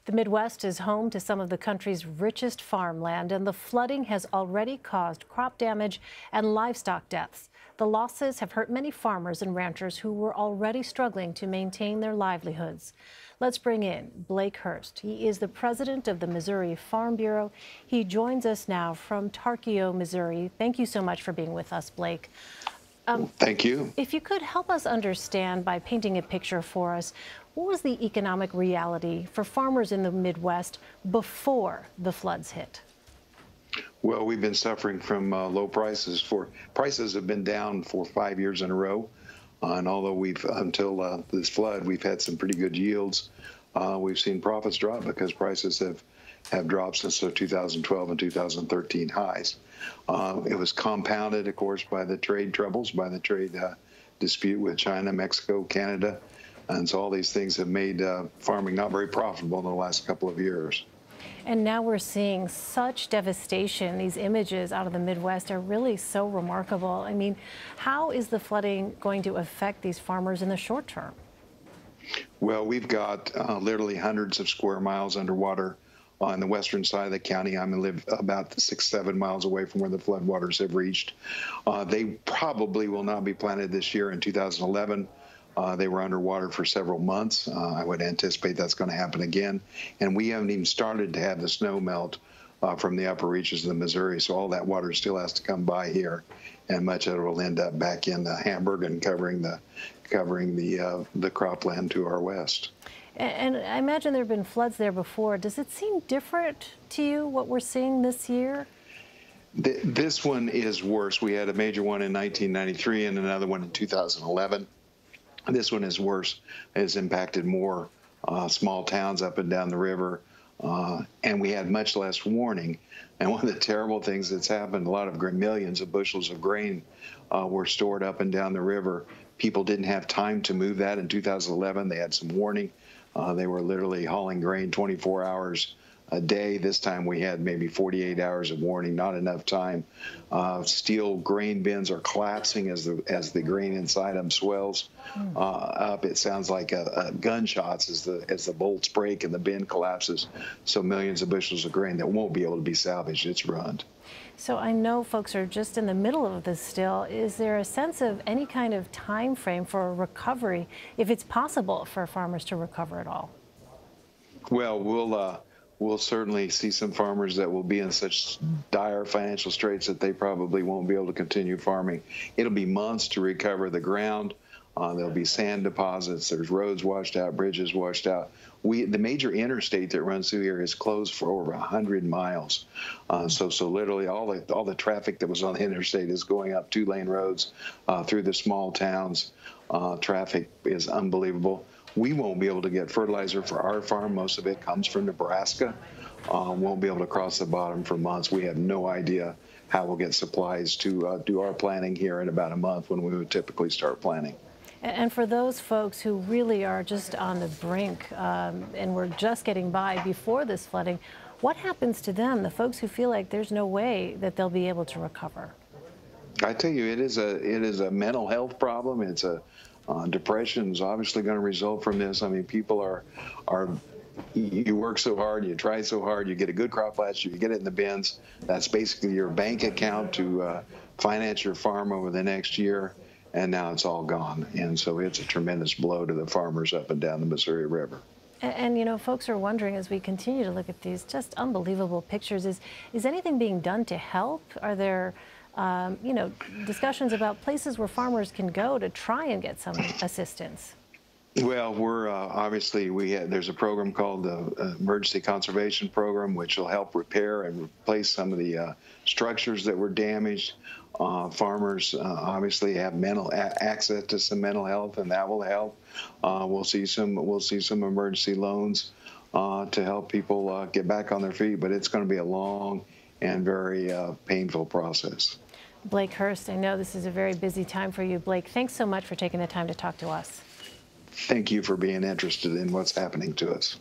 The Midwest is home to some of the country's richest farmland, and the flooding has already caused crop damage and livestock deaths. The losses have hurt many farmers and ranchers who were already struggling to maintain their livelihoods. Let's bring in Blake Hurst. He is the president of the Missouri Farm Bureau. He joins us now from Tarkio, Missouri. Thank you so much for being with us, Blake. Thank you. If you could help us understand by painting a picture for us, what was the economic reality for farmers in the Midwest before the floods hit? Well, we've been suffering from low prices. Prices have been down for 5 years in a row. And although until this flood, we've had some pretty good yields. We've seen profits drop because prices have dropped since the 2012 and 2013 highs. It was compounded, of course, by the trade troubles, by the trade dispute with China, Mexico, Canada. And so all these things have made farming not very profitable in the last couple of years. And now we're seeing such devastation. These images out of the Midwest are really so remarkable. I mean, how is the flooding going to affect these farmers in the short term? Well, we've got literally hundreds of square miles underwater on the western side of the county. I live about 6-7 miles away from where the floodwaters have reached. They probably will not be planted this year. In 2011, they were underwater for several months. I would anticipate that's going to happen again. And we haven't even started to have the snow melt from the upper reaches of the Missouri. So all that water still has to come by here, and much of it will end up back in Hamburg and covering the cropland to our west. And I imagine there have been floods there before. Does it seem different to you, what we're seeing this year? This one is worse. We had a major one in 1993 and another one in 2011. This one is worse. It has impacted more small towns up and down the river, and we had much less warning. And one of the terrible things that's happened, a lot of millions of bushels of grain were stored up and down the river. People didn't have time to move that in 2011. They had some warning. They were literally hauling grain 24 hours a day. This time we had maybe 48 hours of warning, not enough time. Steel grain bins are collapsing as the grain inside them swells up. It sounds like gunshots as the bolts break and the bin collapses. So millions of bushels of grain that won't be able to be salvaged. It's ruined. So I know folks are just in the middle of this still. Is there a sense of any kind of time frame for a recovery, if it's possible for farmers to recover at all? Well, we'll certainly see some farmers that will be in such dire financial straits that they probably won't be able to continue farming. It'll be months to recover the ground. There'll be sand deposits. There's roads washed out, bridges washed out. The major interstate that runs through here is closed for over 100 miles. So literally all the traffic that was on the interstate is going up 2-lane roads through the small towns. Traffic is unbelievable. We won't be able to get fertilizer for our farm. Most of it comes from Nebraska. Won't be able to cross the bottom for months. We have no idea how we'll get supplies to do our planting here in about a month when we would typically start planting. And for those folks who really are just on the brink and were just getting by before this flooding, what happens to them, the folks who feel like there's no way that they'll be able to recover? I tell you, it is a mental health problem. It's a depression is obviously going to result from this. I mean, people are you work so hard, you try so hard, you get a good crop last year, you get it in the bins. That's basically your bank account to finance your farm over the next year, and now it's all gone. And so it's a tremendous blow to the farmers up and down the Missouri River. And you know, folks are wondering as we continue to look at these just unbelievable pictures, is anything being done to help? Are there discussions about places where farmers can go to try and get some assistance? Well, we're obviously there's a program called the Emergency Conservation Program, which will help repair and replace some of the structures that were damaged. Farmers obviously have access to some mental health, and that will help. We'll see some emergency loans to help people get back on their feet, but it's going to be a long and very painful process. Blake Hurst, I know this is a very busy time for you. Blake, thanks so much for taking the time to talk to us. Thank you for being interested in what's happening to us.